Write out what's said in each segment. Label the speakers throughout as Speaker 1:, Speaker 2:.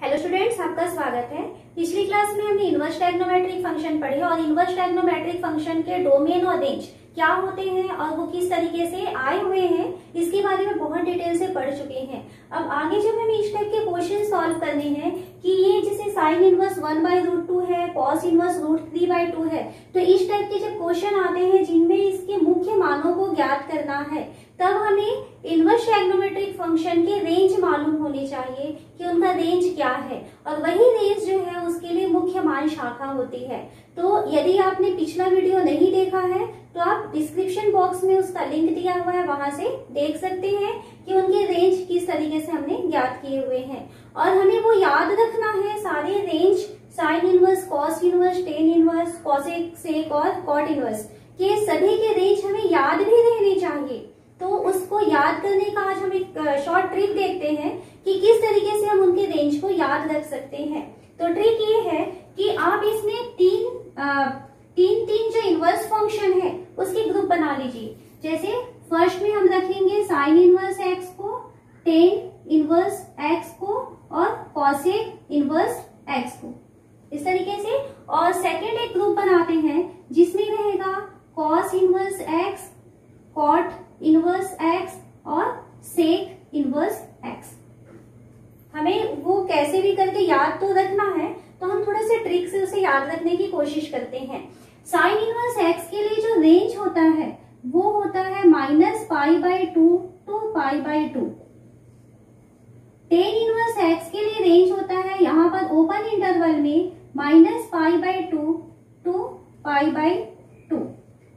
Speaker 1: Hello students, आपका स्वागत है। पिछली क्लास में हमने इनवर्स ट्रायगोनोमेट्रिक फंक्शन पढ़े और इनवर्स ट्रायगोनोमेट्रिक फंक्शन के डोमेन और रेंज क्या होते हैं और वो किस तरीके से आए हुए हैं इसके बारे में बहुत डिटेल से पढ़ चुके हैं। अब आगे जब हमें इस टाइप के क्वेश्चन सॉल्व करने हैं कि ये जैसे साइन इनवर्स 1/√2 है, कॉस इनवर्स √3/2 है, तो इस टाइप के जब क्वेश्चन आते हैं जिनमें इसके मुख्य मानों को ज्ञात करना है, तब हमें इनवर्स ट्रायगोनोमेट्रिक फंक्शन के रेंज मालूम होनी चाहिए कि उनका रेंज क्या है, और वही रेंज जो है उसके लिए मुख्य मान शाखा होती है। तो यदि आपने पिछला वीडियो नहीं देखा है तो आप डिस्क्रिप्शन बॉक्स में उसका लिंक दिया हुआ है, वहां से देख सकते हैं कि उनके रेंज किस तरीके से हमने ज्ञात किए हुए हैं। और हमें वो याद रखना है सारे range, sine inverse, cos inverse, tan inverse, cosec sec और कॉट इनवर्स के सभी के रेंज हमें याद भी रहने चाहिए। तो उसको याद करने का आज हम एक शॉर्ट ट्रिक देखते हैं कि किस तरीके से हम उनके रेंज को याद रख सकते हैं। तो ट्रिक ये है कि आप इसमें तीन जो इनवर्स फंक्शन है उसके ग्रुप बना लीजिए। जैसे फर्स्ट में हम रखेंगे साइन इनवर्स एक्स को, टेन इनवर्स एक्स को और कॉसेक इनवर्स एक्स को, इस तरीके से। और सेकेंड एक ग्रुप बनाते हैं जिसमें रहेगा cos inverse x, cot inverse x और सेक इनवर्स एक्स। हमें वो कैसे भी करके याद तो रखना है, तो हम थोड़े से ट्रिक से उसे याद रखने की कोशिश करते हैं। साइन इनवर्स एक्स के लिए जो रेंज होता है वो होता है -π/2 to π/2। टेन इनवर्स एक्स के लिए रेंज होता है यहाँ पर ओपन इंटरवल में -π/2 to π/2।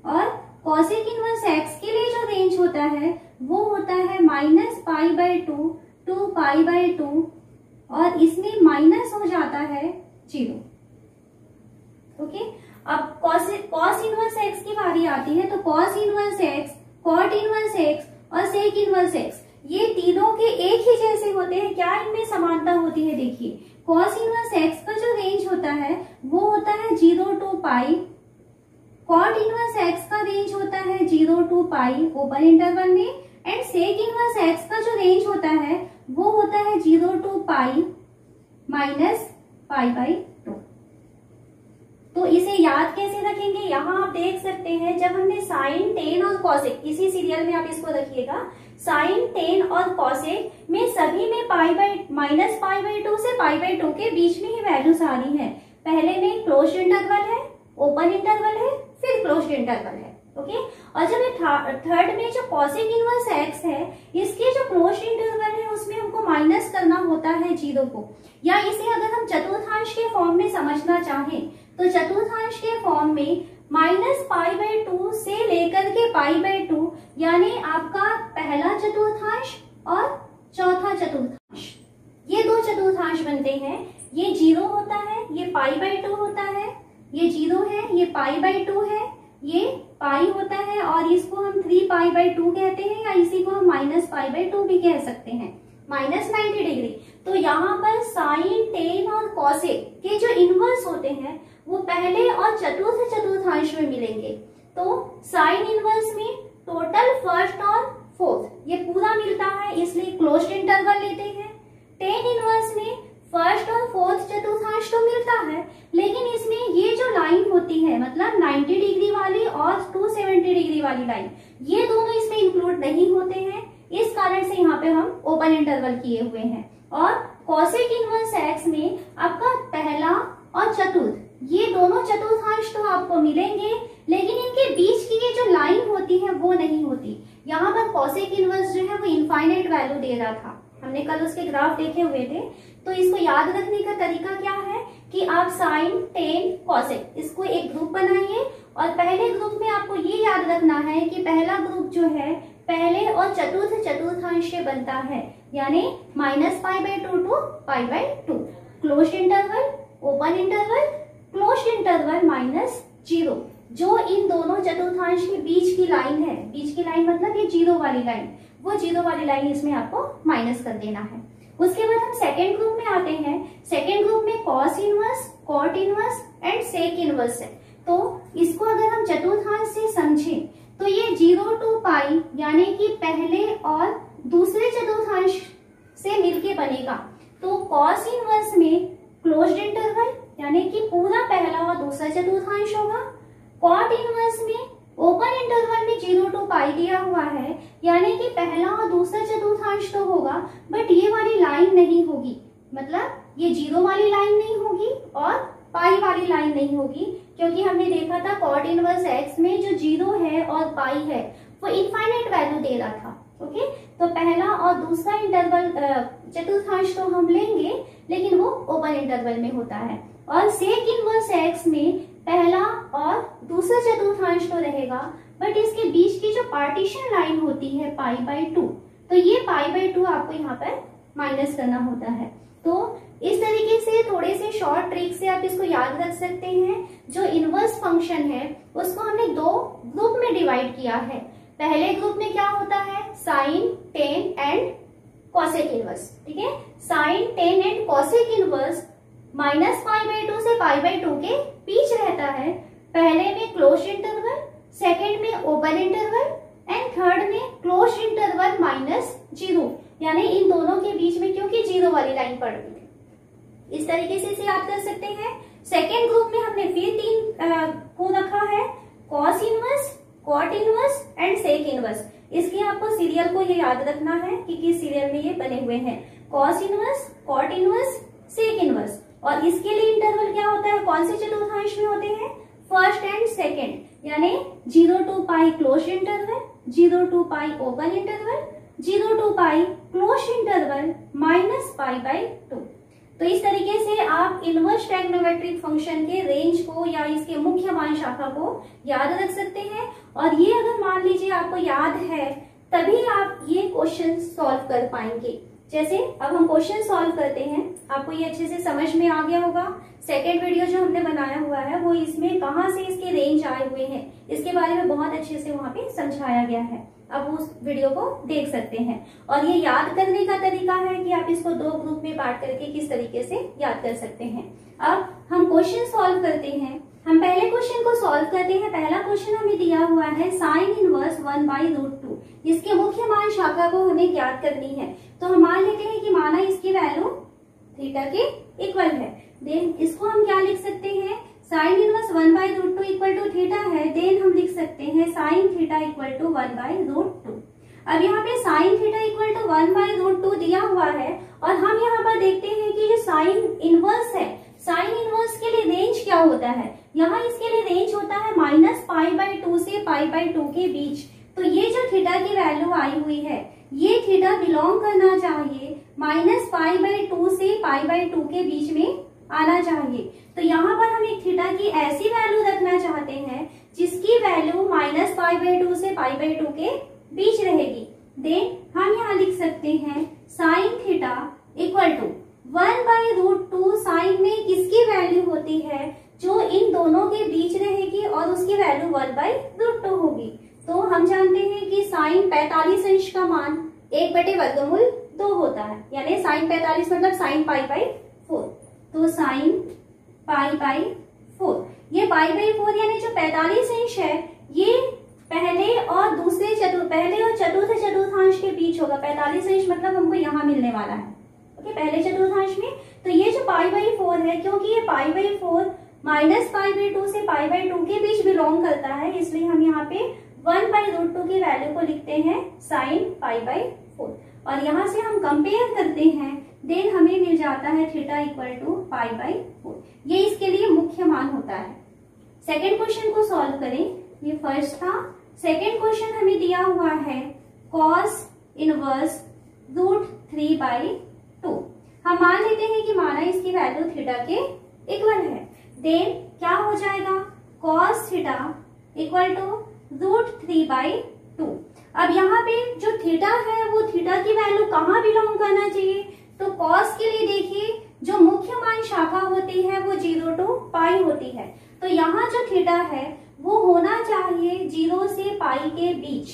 Speaker 1: और कॉसेक इनवर्स एक्स के लिए जो रेंज होता है वो होता है -π/2 to π/2 और इसमें माइनस हो जाता है 0। ओके, अब कॉस इनवर्स एक्स की बारी आती है। तो cos inverse x, cot inverse x और सेक इनवर्स एक्स ये तीनों के एक ही जैसे होते हैं। क्या इनमें समानता होती है? देखिए, कॉस इनवर्स एक्स का जो रेंज होता है वो होता है 0 to π। कॉट इनवर्स एक्स का रेंज होता है 0 to π ओपन इंटरवल में। एंड सेक इनवर्स एक्स का जो रेंज होता है वो होता है 0 to π -π/2। तो इसे याद कैसे रखेंगे? यहाँ आप देख सकते हैं, जब हमने साइन, टेन और कॉसेक, इसी सीरियल में आप इसको रखिएगा, साइन, टेन और कॉसेक में सभी में -π/2 से π/2 के बीच में ही वैल्यूज आ रही है। पहले में क्लोज्ड इंटरवल है, ओपन इंटरवल है, फिर क्लोज्ड इंटरवल है। ओके, और जब थर्ड में जो कॉसेक इनवर्स एक्स है, इसके जो क्लोज्ड इंटरवल है उसमें हमको माइनस करना होता है 0 को। या इसे अगर हम चतुर्थांश के फॉर्म में समझना चाहें तो चतुर्थांश के फॉर्म में -π/2 से लेकर के π/2 यानी आपका पहला चतुर्थांश और चौथा चतुर्थांश, ये दो चतुर्थांश बनते हैं। ये 0 होता है, ये π/2 होता है, ये 0 है, ये π/2 है, ये पाई होता है और इसको हम 3π/2 कहते हैं, या इसी को हम -π/2 भी कह सकते हैं, -90 डिग्री। तो यहाँ पर साइन, टेन और कॉसेक के जो इनवर्स होते हैं वो पहले और चतुर्थ चतुर्थांश में मिलेंगे। तो साइन इनवर्स में टोटल फर्स्ट और फोर्थ ये पूरा मिलता है, इसलिए क्लोज्ड इंटरवल लेते हैं। टेन इनवर्स में फर्स्ट और फोर्थ चतुर्थांश तो मिलता है, लेकिन इसमें ये जो लाइन होती है, मतलब 90 डिग्री वाली और 270 डिग्री वाली लाइन, ये दोनों इसमें इंक्लूड नहीं होते हैं। इस कारण से यहाँ पे हम ओपन इंटरवल किए हुए हैं। और कॉसेक इनवर्स एक्स में आपका पहला और चतुर्थ ये दोनों चतुर्थांश तो आपको मिलेंगे, लेकिन इनके बीच की ये जो लाइन होती है वो नहीं होती। यहाँ पर कॉसेक इनवर्स जो है वो इनफाइनाइट वैल्यू दे रहा था, हमने कल उसके ग्राफ देखे हुए थे। तो इसको याद रखने का तरीका क्या है कि आप साइन, टेन, कॉसेक इसको एक ग्रुप बनाइए और पहले ग्रुप में आपको ये याद रखना है कि पहला ग्रुप जो है पहले और चतुर्थ चतुर्थांश से बनता है, यानी -π/2 to π/2। Closed interval, open interval, closed interval -0। जो इन दोनों चतुर्थांश के बीच की लाइन है, बीच की लाइन मतलब ये 0 वाली लाइन, वो 0 वाली लाइन इसमें आपको माइनस कर देना है। उसके बाद हम सेकेंड ग्रुप में आते हैं। सेकेंड ग्रुप में cos inverse, cot inverse and sec inverse है। तो इसको अगर हम चतुर्थांश से समझें तो ये 0 to π यानी कि पहले और दूसरे चतुर्थांश से मिलके बनेगा। तो कॉस इनवर्स में क्लोज्ड इंटरवल यानी कि पूरा पहला और दूसरा चतुर्थांश होगा। कॉट इनवर्स में ओपन इंटरवल में 0 to पाई दिया हुआ है, यानी कि पहला और दूसरा चतुर्थांश तो होगा बट ये वाली लाइन नहीं होगी, मतलब ये 0 वाली लाइन नहीं होगी और पाई वाली लाइन नहीं होगी, क्योंकि हमने देखा था कॉट इनवर्स एक्स में जो 0 है और पाई है वो इनफाइनाइट वैल्यू दे रहा था। ओके, तो पहला और दूसरा इंटरवल चतुर्थांश तो हम लेंगे लेकिन वो ओपन इंटरवल में होता है। और सेक इनवर्स एक्स में पहला और दूसरा चतुर्थांश तो रहेगा बट इसके बीच की जो पार्टीशन लाइन होती है π/2, तो ये π/2 आपको यहाँ पर माइनस करना होता है। तो इस तरीके से थोड़े से शॉर्ट ट्रिक से आप इसको याद रख सकते हैं। जो इनवर्स फंक्शन है उसको हमने 2 ग्रुप में डिवाइड किया है। पहले ग्रुप में क्या होता है, sine, tan and cosec inverse. ठीक है, sine, tan and cosec inverse -π/2 से π/2 के बीच रहता है। पहले में क्लोज इंटरवल, सेकेंड में ओपन इंटरवल एंड थर्ड में क्लोज इंटरवल -0, यानी इन दोनों के बीच में क्योंकि 0 वाली लाइन पड़ रही है। इस तरीके से इसे याद कर सकते हैं। सेकेंड ग्रुप में हमने फिर 3 को रखा है, cos inverse, cot inverse and sec inverse. इसके आपको सीरियल को ये याद रखना है कि किस सीरियल में ये बने हुए हैं, cos inverse, cot inverse, sec inverse. और इसके लिए इंटरवल क्या होता है, कौन से चतुर्थांश में होते हैं, फर्स्ट एंड सेकेंड, यानी 0 to pi close interval, 0 to pi open interval, 0 to pi close interval -π/2। तो इस तरीके से आप इनवर्स ट्रायगोनोमेट्रिक फंक्शन के रेंज को या इसके मुख्य मान शाखा को याद रख सकते हैं। और ये अगर मान लीजिए आपको याद है तभी आप ये क्वेश्चन सॉल्व कर पाएंगे। जैसे अब हम क्वेश्चन सॉल्व करते हैं, आपको ये अच्छे से समझ में आ गया होगा। सेकेंड वीडियो जो हमने बनाया हुआ है वो इसमें कहाँ से इसके रेंज आए हुए हैं इसके बारे में बहुत अच्छे से वहां पे समझाया गया है। अब उस वीडियो को देख सकते हैं। और ये याद करने का तरीका है कि आप इसको 2 ग्रुप में बांट करके किस तरीके से याद कर सकते हैं। अब हम क्वेश्चन सॉल्व करते हैं। हम पहले क्वेश्चन को सॉल्व करते हैं। पहला क्वेश्चन हमें दिया हुआ है साइन इनवर्स 1/√2। इसके मुख्य मान शाखा को हमें ज्ञात करनी है। तो हम मान लेते हैं कि माना इसकी वैल्यू थीटा के इक्वल है। देन इसको हम क्या लिख सकते हैं, sine inverse 1/√2 equal to theta है। देन हम लिख सकते हैं साइन थीटा इक्वल टू 1/√2। अब यहाँ पे साइन थीटा इक्वल टू 1/√2 दिया हुआ है और हम यहाँ पर देखते हैं कि जो साइन इनवर्स है, साइन इनवर्स के लिए रेंज क्या होता है, यहाँ इसके लिए रेंज होता है -π/2 से π/2 के बीच। तो ये जो थीटा की वैल्यू आई हुई है ये थीटा बिलोंग करना चाहिए -π/2 से π/2 के बीच में आना चाहिए। तो यहाँ पर हम एक थीटा की ऐसी वैल्यू रखना चाहते हैं जिसकी वैल्यू -π/2 से π/2 के बीच रहेगी। देन हम यहाँ लिख सकते हैं sine theta equal to 1/√2। Sine में किसकी वैल्यू होती है, जो इन दोनों के बीच रहेगी और उसकी वैल्यू 1/√2 होगी। तो हम जानते हैं कि साइन 45 अंश का मान 1/√2 होता है, यानी साइन 45 मतलब साइन π/4। तो साइन π/4, ये π/4 यानी जो 45 अंश है ये पहले और चतुर्थ चतुर्थांश के बीच होगा। 45 अंश मतलब हमको यहाँ मिलने वाला है, ओके, पहले चतुर्थांश में। तो ये जो π/4 है, क्योंकि ये π/4 -π/2 से π/2 के बीच बिलोंग करता है, इसलिए हम यहाँ पे 1/√2 की वैल्यू को लिखते हैं साइन π/4। और यहाँ से हम कंपेयर करते हैं, देन हमें मिल जाता है थीटा इक्वल टू π/4। ये इसके लिए मुख्य मान होता है। सेकेंड क्वेश्चन को सॉल्व करें, ये फर्स्ट था। सेकेंड क्वेश्चन हमें दिया हुआ है cos इनवर्स √3/2। हम मान लेते हैं कि माना इसकी वैल्यू थीटा के इक्वल है। देन क्या हो जाएगा, cos थीटा इक्वल टू √3/2। अब यहाँ पे जो थीटा है वो थीटा की वैल्यू कहाँ बिलोंग करना चाहिए, तो cos के लिए देखिए जो मुख्य मान शाखा होती है वो 0 to पाई होती है। तो यहाँ जो थीटा है वो होना चाहिए 0 से पाई के बीच।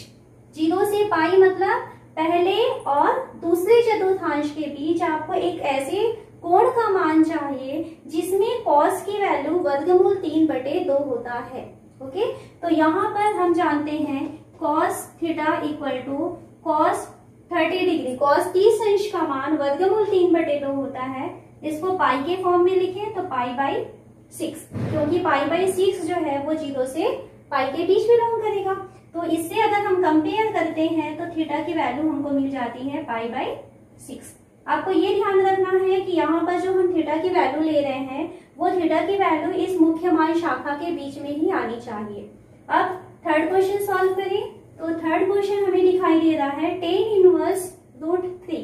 Speaker 1: 0 से पाई मतलब पहले और दूसरे चतुर्थांश के बीच आपको एक ऐसे कोण का मान चाहिए जिसमें cos की वैल्यू वर्गमूल 3/2 होता है। ओके, तो यहाँ पर हम जानते हैं cos theta equal to cos 30 degree because 30 अंश का मान वर्गमूल 3/2 होता है। इसको पाई के फॉर्म में लिखें तो π/6, क्योंकि π/6 जो है वो 0 से पाई के बीच बिलोंग करेगा। तो इससे अगर हम कंपेयर करते हैं तो थीटा की वैल्यू हमको मिल जाती है π/6। आपको ये ध्यान रखना है कि यहाँ पर जो हम थीटा की वैल्यू ले रहे हैं वो थीटा की वैल्यू इस मुख्य मान शाखा के बीच में ही आनी चाहिए। अब थर्ड क्वेश्चन सॉल्व करें तो थर्ड क्वेश्चन हमें दिखाई दे रहा है tan इनवर्स √3।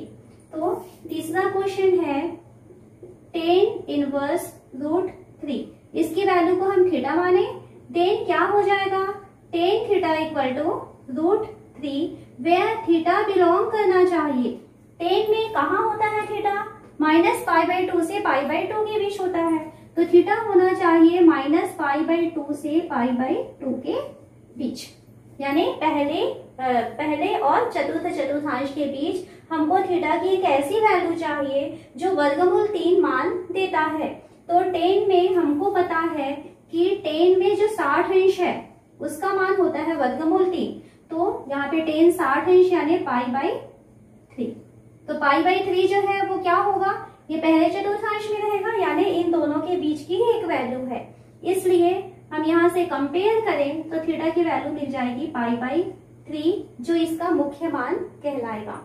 Speaker 1: तो तीसरा क्वेश्चन है tan इनवर्स √3। इसकी वैल्यू को हम थीटा माने, देन क्या हो जाएगा tan theta equal to √3 where theta belong करना चाहिए। tan में कहाँ होता है थीटा? -π/2 से π/2 के बीच होता है, तो थीटा होना चाहिए -π/2 से π/2 के बीच, यानी पहले और चतुर्थांश के बीच हमको थीटा की एक ऐसी वैल्यू चाहिए जो वर्गमूल 3 मान देता है। तो tan में हमको पता है कि tan में जो 60 अंश है उसका मान होता है वर्गमूल 3, तो यहाँ पे tan 60 अंश यानी π/3। तो π/3 जो है वो क्या होगा, ये पहले चतुर्थांश में रहेगा, यानी इन दोनों के बीच की ही एक वैल्यू है। इसलिए हम यहाँ से कंपेयर करें तो थीटा की वैल्यू मिल जाएगी π/3, जो इसका मुख्य मान कहलाएगा।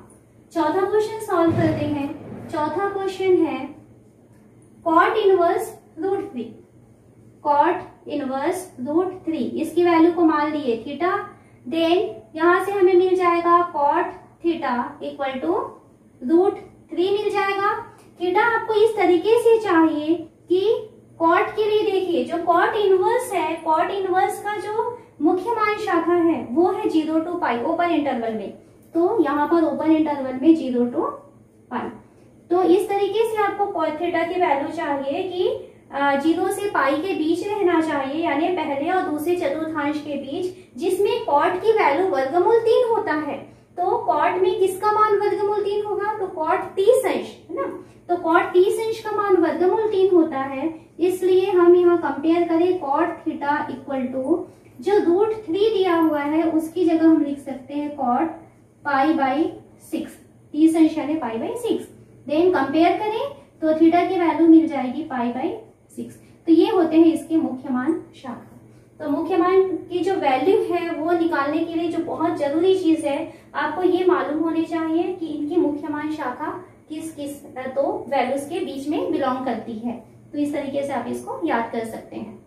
Speaker 1: चौथा क्वेश्चन सॉल्व करते हैं। चौथा क्वेश्चन है cot इनवर्स √3। cot इनवर्स √3 इसकी वैल्यू को मान लिए थीटा, देन यहाँ से हमें मिल जाएगा cot थीटा इक्वल टू √3 मिल जाएगा। थीटा आपको इस तरीके से चाहिए कि कॉट के लिए देखिए जो कॉट इनवर्स है, कॉट इनवर्स का जो मुख्य मान शाखा है वो है 0 to π ओपन इंटरवल में, तो यहाँ पर ओपन इंटरवल में 0 to π। तो इस तरीके से आपको कॉट थीटा की वैल्यू चाहिए कि 0 से पाई के बीच रहना चाहिए, यानी पहले और दूसरे चतुर्थांश के बीच, जिसमें कॉट की वैल्यू वर्गमूल 3 होता है। तो कॉट में किसका मान वर्गमूल 3 होगा, तो कॉट 30 अंश है ना, तो कॉट 30 अंश का मान वर्गमूल 3 होता है। इसलिए हम यहाँ कंपेयर करें कॉट थीटा इक्वल टू जो √3 दिया हुआ है उसकी जगह हम लिख सकते हैं कॉट π/6, 30 अंश यानी π/6। देन कंपेयर करें तो थीटा की वैल्यू मिल जाएगी π/6। तो ये होते हैं इसके मुख्य मान शाखा। तो मुख्य मान की जो वैल्यू है वो निकालने के लिए जो बहुत जरूरी चीज है, आपको ये मालूम होनी चाहिए कि इनकी मुख्य मान शाखा किस तो वैल्यूज के बीच में बिलोंग करती है। तो इस तरीके से आप इसको याद कर सकते हैं।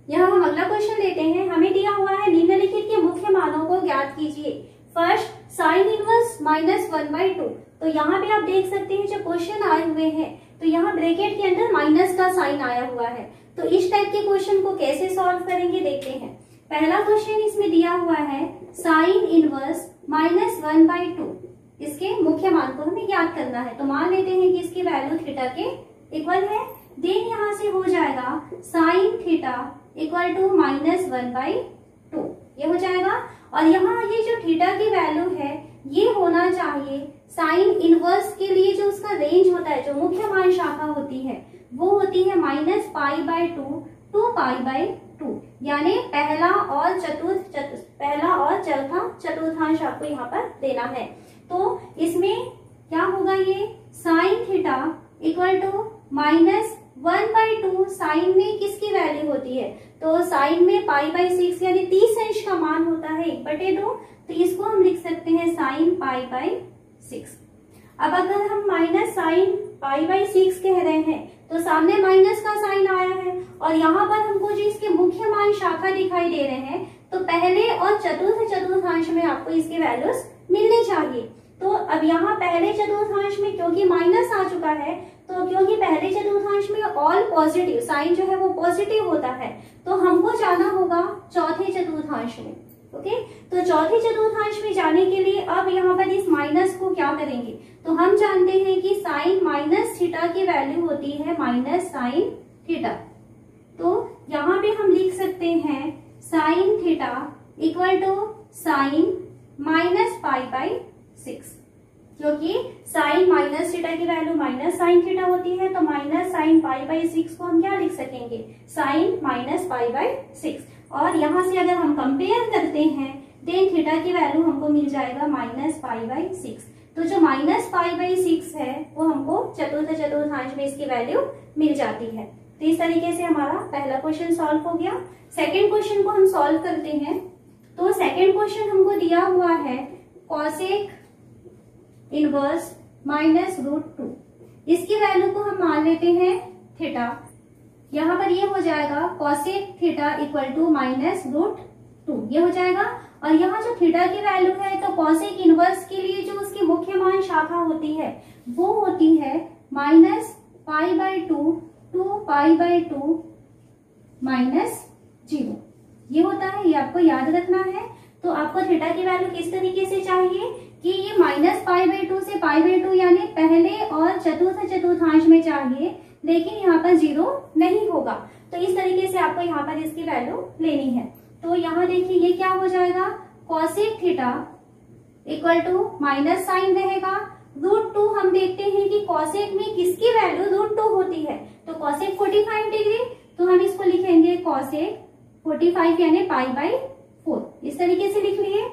Speaker 1: यहाँ हम अगला क्वेश्चन लेते हैं। हमें दिया हुआ है निम्नलिखित के मुख्य मानों को ज्ञात कीजिए। First sine inverse -1/2। तो यहाँ पे आप देख सकते हैं जो क्वेश्चन आए हुए हैं तो यहाँ ब्रैकेट के अंदर माइनस का साइन आया हुआ है। तो इस टाइप के क्वेश्चन को कैसे सॉल्व करेंगे देखते हैं। पहला क्वेश्चन इसमें दिया हुआ है साइन इनवर्स -1/2। इसके मुख्य मान को हमें ज्ञात करना है, तो मान लेते हैं कि इसकी वैल्यू थीटा के इक्वल है। देन यहाँ से हो जाएगा साइन थीटा इक्वल टू -1/2, ये हो जाएगा। और यहाँ ये जो थीटा की वैल्यू है ये होना चाहिए साइन इनवर्स के लिए जो उसका रेंज होता है, जो मुख्य मान शाखा होती है वो होती है -π/2 to π/2, यानी पहला और चौथा चतुर्थांश आपको यहाँ पर देना है। तो इसमें क्या होगा, ये sine theta equal to -1/2। Sine में किसकी वैल्यू होती है, तो साइन में π/6 यानी 30 अंश का मान होता है 1/2, तो इसको हम लिख सकते हैं साइन π/6। अब अगर हम माइनस साइन π/6 कह रहे हैं तो सामने माइनस का साइन आया है और यहाँ पर हमको जो इसके मुख्य मान शाखा दिखाई दे रहे हैं, तो पहले और चतुर्थांश में आपको इसके वैल्यूज मिलने चाहिए। तो अब यहाँ पहले चतुर्थांश में क्योंकि माइनस आ चुका है, तो क्योंकि पहले चतुर्थांश में ऑल पॉजिटिव साइन जो है वो पॉजिटिव होता है, तो हमको जाना होगा चौथे चतुर्थांश में। ओके, तो चौथे चतुर्थांश में जाने के लिए अब यहाँ पर इस माइनस को क्या करेंगे, तो हम जानते हैं कि साइन माइनस थीटा की वैल्यू होती है माइनस साइन थीटा। तो यहाँ पे हम लिख सकते हैं sine theta equal to sine -π/6, क्योंकि साइन माइनस थीटा की वैल्यू माइनस साइन थीटा होती है, तो माइनस साइन π/6 को हम क्या लिख सकेंगे, साइन -π/6। और यहाँ से अगर हम कंपेयर करते हैं देन थीटा की वैल्यू हमको मिल जाएगा -π/6। तो जो -π/6 है वो हमको चतुर्थ चतुर्थांश में इसकी वैल्यू मिल जाती है। तो इस तरीके से हमारा पहला क्वेश्चन सॉल्व हो गया। सेकेंड क्वेश्चन को हम सॉल्व करते हैं। तो सेकेंड क्वेश्चन हमको दिया हुआ है कॉसेक इनवर्स -√2। इसकी वैल्यू को हम मान लेते हैं थीटा। यहाँ पर ये हो जाएगा कॉसेक थीटा इक्वल टू -√2 ये हो जाएगा। और यहाँ जो थीटा की वैल्यू है तो कॉसेक इनवर्स के लिए जो उसकी मुख्य मान शाखा होती है वो होती है -π/2 to π/2 -0 ये होता है, ये आपको याद रखना है। तो आपको थीटा की वैल्यू किस तरीके से चाहिए कि ये -π/2 से π/2 यानी पहले और चतुर्थ चतुर्थांश में चाहिए, लेकिन यहाँ पर 0 नहीं होगा। तो इस तरीके से आपको यहाँ पर इसकी वैल्यू लेनी है। तो यहाँ देखिए ये क्या हो जाएगा, cosec theta equal to minus sign रहेगा √2। हम देखते हैं कि कॉसेक में किसकी वैल्यू √2 होती है, तो कॉसेक 45 डिग्री, तो हम इसको लिखेंगे कॉसेक 45 यानी π/4 इस तरीके से लिख लिए।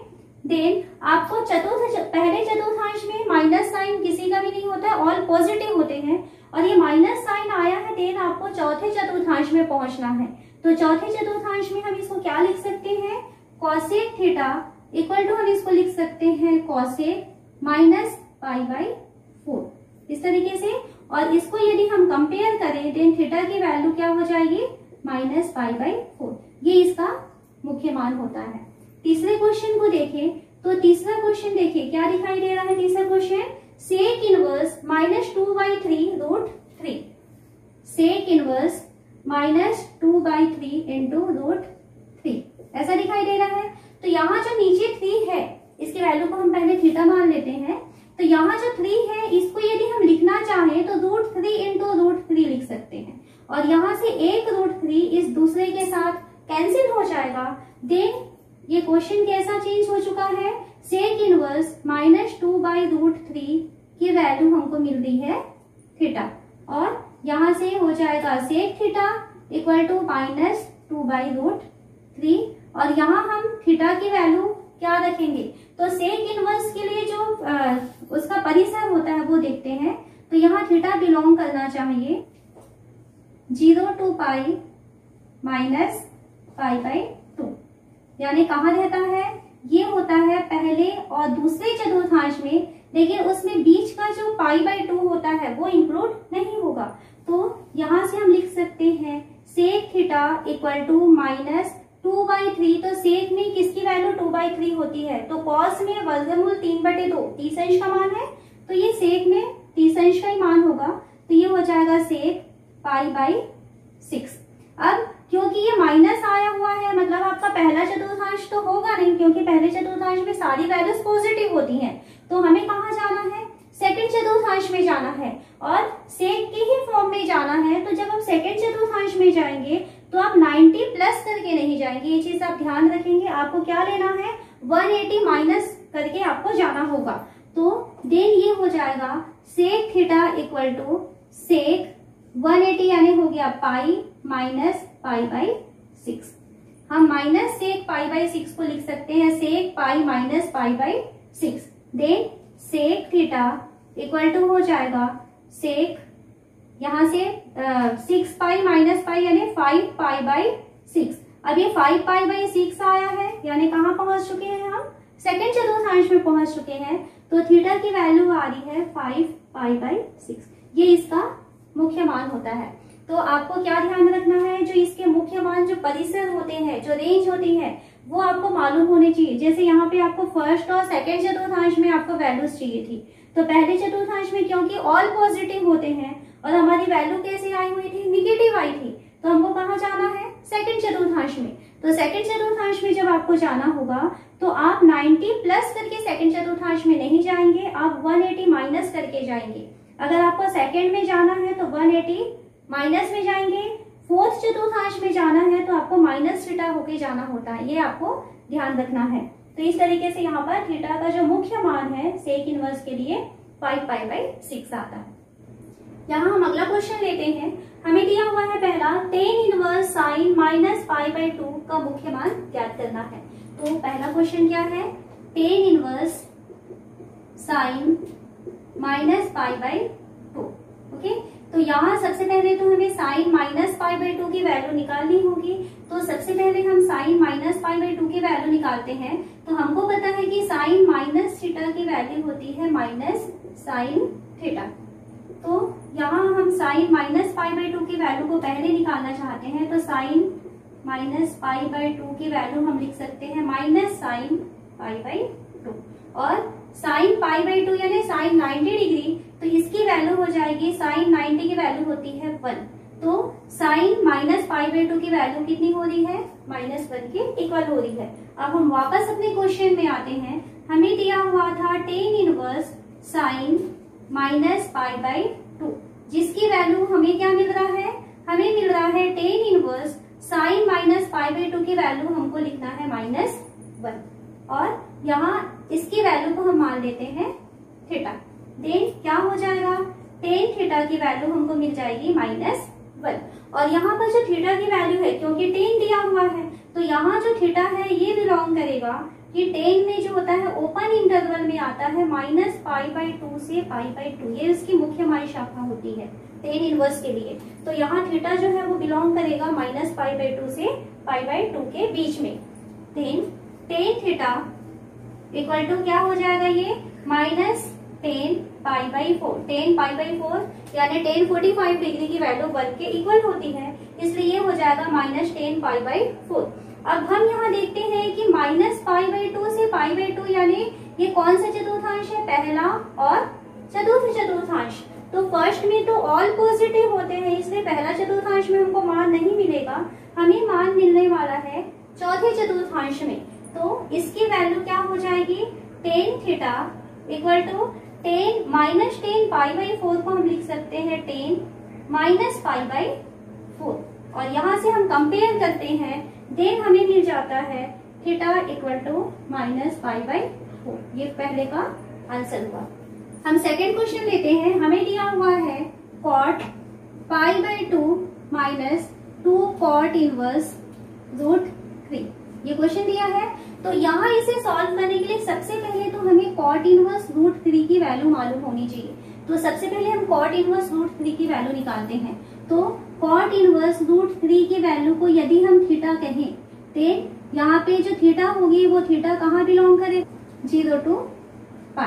Speaker 1: देन आपको पहले चतुर्थांश में माइनस साइन किसी का भी नहीं होता है, ऑल पॉजिटिव होते हैं, और ये माइनस साइन आया है। देन आपको चौथे चतुर्थांश में पहुंचना है। तो चौथे चतुर्थांश में हम इसको क्या लिख सकते हैं, कॉसेक थीटा इक्वल टू हम इसको लिख सकते हैं कॉसेक -π/4 इस तरीके से। और इसको यदि हम कंपेयर करें देन थीटा की वैल्यू क्या हो जाएगी, -π/4 ये इसका मुख्य मान होता है। तीसरे क्वेश्चन को देखें तो तीसरा क्वेश्चन देखिए क्या दिखाई दे रहा है। तीसरा question sec inverse -2/3√3 sec inverse -2/3 into √3 ऐसा दिखाई दे रहा है। तो यहाँ जो नीचे 3 है इसकी वैल्यू को हम पहले थीटा मान लेते हैं। तो यहाँ जो 3 है इसको यदि हम लिखना चाहें तो √3 इंटू √3 लिख सकते हैं, और यहाँ से एक √3 इस दूसरे के साथ कैंसिल हो जाएगा। देन ये क्वेश्चन कैसा चेंज हो चुका है, सेक इनवर्स -2/√3 की वैल्यू हमको मिल रही है थीटा, और यहाँ से हो जाएगा सेक थीटा इक्वल टू -2/√3, और यहाँ हम थीटा की वैल्यू क्या रखेंगे, तो सेक इनवर्स के लिए जो उसका परिसर होता है वो देखते हैं। तो यहाँ थीटा बिलोंग करना चाहिए 0 to π -π/2 यानी कहाँ रहता है, ये होता है पहले और दूसरे चतुर्थांश में, लेकिन उसमें बीच का जो π/2 होता है वो इंक्लूड नहीं होगा। तो यहाँ से हम लिख सकते हैं सेक थीटा इक्वल टू -2/3। तो सेक में किसकी वैल्यू 2/3 होती है, तो कॉस में वर्गमूल 3/2 तीस अंश का मान है, तो ये सेक में 30 अंश का ही मान होगा। तो ये हो जाएगा सेक π/6। अब क्योंकि ये माइनस आया हुआ है मतलब आपका पहला चतुर्थांश तो होगा नहीं, क्योंकि पहले चतुर्थांश में सारी वैल्यूज पॉजिटिव होती हैं। तो हमें कहाँ जाना है, सेकंड चतुर्थांश में जाना है, और सेक के ही फॉर्म में जाना है। तो जब हम सेकंड चतुर्थांश में जाएंगे तो आप 90 प्लस करके नहीं जाएंगे, ये चीज आप ध्यान रखेंगे। आपको क्या लेना है, 180 माइनस करके आपको जाना होगा। तो देन ये हो जाएगा सेक थीटा इक्वल टू सेक 180 यानी हो गया पाई -π/6। हम माइनस सेक π/6 को लिख सकते हैं sec pi -π/6। Then sec theta equal to हो जाएगा सेक यहाँ से 6π - π यानी 5π/6। अब ये 5π/6 आया है, यानी कहाँ पहुंच चुके हैं हम, सेकंड चतुर्थांश में पहुंच चुके हैं। तो थीटा की वैल्यू आ रही है 5π/6, ये इसका मुख्य मान होता है। तो आपको क्या ध्यान रखना है, जो इसके मुख्य मान जो परिसर होते हैं, जो रेंज होती है, वो आपको मालूम होनी चाहिए। जैसे यहाँ पे आपको फर्स्ट और सेकंड चतुर्थांश में आपको वैल्यूज चाहिए थी, तो पहले चतुर्थांश में क्योंकि ऑल पॉजिटिव होते हैं और हमारी वैल्यू कैसे आई हुई थी, निगेटिव आई थी, तो हमको कहाँ जाना है, सेकंड चतुर्थांश में। तो सेकंड चतुर्थांश में जब आपको जाना होगा तो आप 90 प्लस करके सेकंड चतुर्थांश में नहीं जाएंगे, आप 180 माइनस करके जाएंगे। अगर आपको सेकंड में जाना है तो 180 माइनस में जाएंगे, फोर्थ चतुर्थांश में जाना है तो आपको माइनस थीटा होके जाना होता है, ये आपको ध्यान रखना है। तो इस तरीके से यहाँ पर थीटा का जो मुख्य मान है सेक इनवर्स के लिए 5π/6 आता है। यहाँ हम अगला क्वेश्चन लेते हैं। हमें दिया हुआ है पहला tan इनवर्स साइन -π/2 का मुख्य मान ज्ञात करना है। तो पहला क्वेश्चन क्या है, tan inverse sine minus pi by 2। Okay, तो यहाँ सबसे पहले तो हमें साइन माइनस पाई बाई 2 की वैल्यू निकालनी होगी। तो सबसे पहले हम साइन माइनस पाई बाई 2 की वैल्यू निकालते हैं। तो हमको पता है कि साइन माइनस थीटा की वैल्यू होती है माइनस साइन थीटा। तो यहाँ हम साइन माइनस पाई बाई 2 की वैल्यू को पहले निकालना चाहते हैं। तो साइन माइनस पाई बाई 2 की वैल्यू हम लिख सकते हैं माइनस साइन पाई बाई 2, और साइन पाई बाई 2 यानी साइन 90 डिग्री, तो इसकी वैल्यू हो जाएगी, साइन 90 की वैल्यू होती है 1। तो साइन माइनस पाई बाई 2 की वैल्यू कितनी हो रही है, -1 के इक्वल हो रही है। अब हम वापस अपने क्वेश्चन में आते हैं। हमें दिया हुआ था tan inverse sine minus pi by 2, जिसकी वैल्यू हमें क्या मिल रहा है, हमें मिल रहा है tan inverse sine minus pi by 2 की वैल्यू हमको लिखना है -1, और यहाँ इसकी वैल्यू को हम मान लेते हैं थीटा। देन क्या हो जाएगा, टेन थीटा की वैल्यू हमको मिल जाएगी -1, और यहाँ पर जो थीटा की वैल्यू है, क्योंकि टेन दिया हुआ है, तो यहाँ जो थीटा है ये बिलोंग करेगा कि टेन में जो होता है ओपन इंटरवल में आता है -π/2 से π/2, ये इसकी मुख्य माई शाखा होती है टेन इनवर्स के लिए। तो यहाँ थीटा जो है वो बिलोंग करेगा -π/2 से π/2 के बीच में। Then tan theta equal to क्या हो जाएगा, ये -10π/4, 10π/4 यानी 1045 डिग्री की वैल्यू 1 के इक्वल होती है, इसलिए ये हो जाएगा -10π/4। अब हम यहाँ देखते हैं कि -π/2 से π/2 यानी ये कौन सा चतुर्थांश है, पहला और चतुर्थ चतुर्थांश। तो फर्स्ट में तो ऑल पॉजिटिव होते हैं, इसलिए पहला चतुर्थांश में हमको मान नहीं मिलेगा, हमें मान मिलने वाला है चौथे चतुर्थांश में। तो इसकी वैल्यू क्या हो जाएगी, टेन थीटा इक्वल टू 10 -10π/4 को हम लिख सकते हैं 10 -π/4, और यहाँ से हम कंपेयर करते हैं, देन हमें मिल जाता है थीटा इक्वल टू -π/4। ये पहले का आंसर हुआ। हम सेकेंड क्वेश्चन लेते हैं। हमें दिया हुआ है cot π/2 -2 cot इनवर्स √3, ये क्वेश्चन दिया है। तो यहाँ इसे सॉल्व करने के लिए सबसे पहले तो हमें cot इनवर्स √3 की वैल्यू मालूम होनी चाहिए। तो सबसे पहले हम cot इनवर्स √3 की वैल्यू निकालते हैं। तो cot इनवर्स √3 की वैल्यू को यदि हम थीटा कहें, तो यहाँ पे जो थीटा होगी वो थीटा कहाँ बिलोंग करे, 0 to π,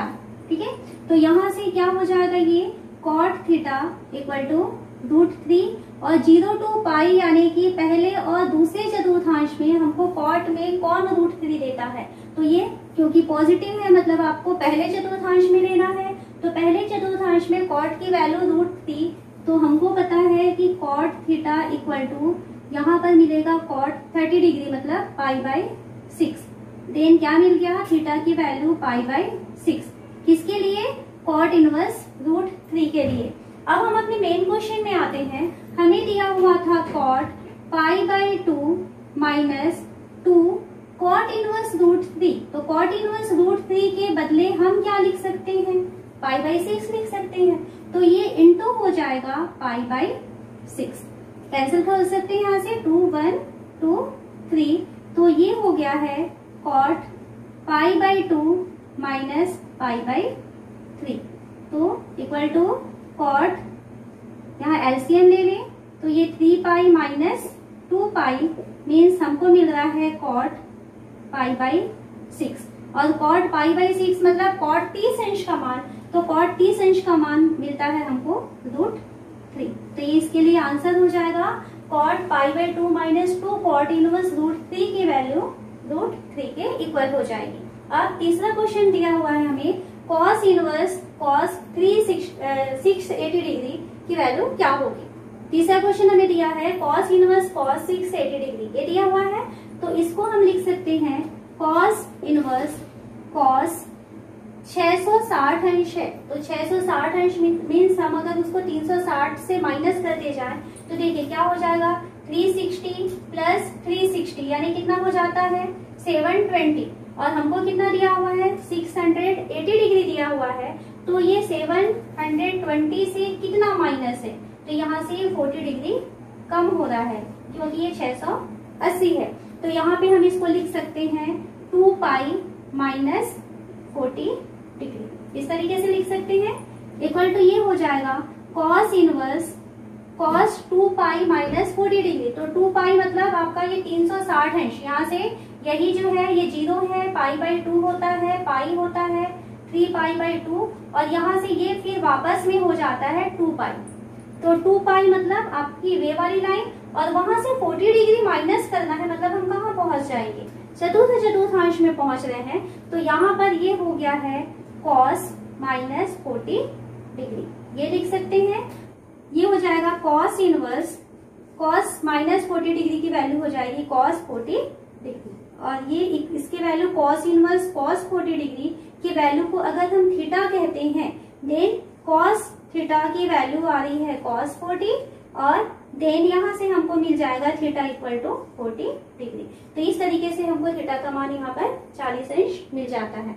Speaker 1: ठीक है। तो यहाँ से क्या हो जाएगा, ये cot थीटा इक्वल टू √3, और 0 to π यानी कि पहले और दूसरे चतुर्थांश में हमको cot में कौन √3 देता है, तो ये क्योंकि पॉजिटिव है मतलब आपको पहले चतुर्थांश में लेना है। तो पहले चतुर्थांश में cot की वैल्यू √3, तो हमको पता है कि cot थीटा इक्वल टू यहाँ पर मिलेगा cot 30 डिग्री मतलब π/6। देन क्या मिल गया, थीटा की वैल्यू π/6, किसके लिए, cot इनवर्स √3 के लिए। अब हम अपने मेन क्वेश्चन में आते हैं। हमें दिया हुआ था cot π/2 -2 cot इनवर्स √3, तो cot इनवर्स √3 के बदले हम क्या लिख सकते हैं, π/6 लिख सकते हैं। तो ये इंटू हो जाएगा π/6, कैंसिल कर सकते हैं यहाँ से, 2 1 2 3, तो ये हो गया है cot π/2 -π/3, तो इक्वल टू cot, यहाँ एलसीएम ले लें, तो ये 3π - 2π मीन्स हमको मिल रहा है cot π/6, और cot π/6 मतलब cot 30 अंश का मान, तो cot 30 अंश का मान मिलता है हमको √3। तो ये इसके लिए आंसर हो जाएगा cot π/2 -2 cot इनवर्स √3 की वैल्यू √3 के इक्वल हो जाएगी। अब तीसरा क्वेश्चन दिया हुआ है हमें cos इनवर्स cos 680 डिग्री की वैल्यू क्या होगी। तीसरा क्वेश्चन हमें दिया है cos इनवर्स cos 680 डिग्री, ये दिया हुआ है। तो इसको हम लिख सकते हैं cos इनवर्स cos 660 अंश है, तो 660 अंश मीन्स हम अगर उसको 360 से माइनस कर दिया जाए तो देखिए क्या हो जाएगा, 360 प्लस 360 यानी कितना हो जाता है 720, और हमको कितना दिया हुआ है 680 डिग्री दिया हुआ है। तो ये 720 से कितना माइनस है, तो यहाँ से 40 डिग्री कम हो रहा है क्योंकि ये 680 है। तो यहाँ पे हम इसको लिख सकते हैं 2π - 40 डिग्री। इस तरीके से लिख सकते हैं। इक्वल टू ये हो जाएगा cos inverse cos 2 pi minus 40 degree. तो 2 पाई मतलब आपका ये 360 अंश, यहाँ से यही जो है ये 0 है, पाई बाई 2 होता है, पाई होता है 3 पाई बाई 2, और यहाँ से ये फिर वापस में हो जाता है 2 पाई। तो 2 पाई मतलब आपकी वे वाली लाइन, और वहां से 40 डिग्री माइनस करना है, मतलब हम कहाँ पहुंच जाएंगे, चतुर्थांश में पहुंच रहे हैं। तो यहाँ पर ये हो गया है कॉस माइनस 40 डिग्री, ये लिख सकते हैं। ये हो जाएगा cos inverse cos minus 40 degree की वैल्यू हो जाएगी कॉस 40 डिग्री, और ये इसके value cos inverse cos 40 degree की वैल्यू को अगर हम थीटा कहते हैं, देन कॉस थीटा की वैल्यू आ रही है कॉस 40, और देन यहाँ से हमको मिल जाएगा थीटा इक्वल टू 40 डिग्री। तो इस तरीके से हमको थीटा का मान यहाँ पर 40 अंश मिल जाता है।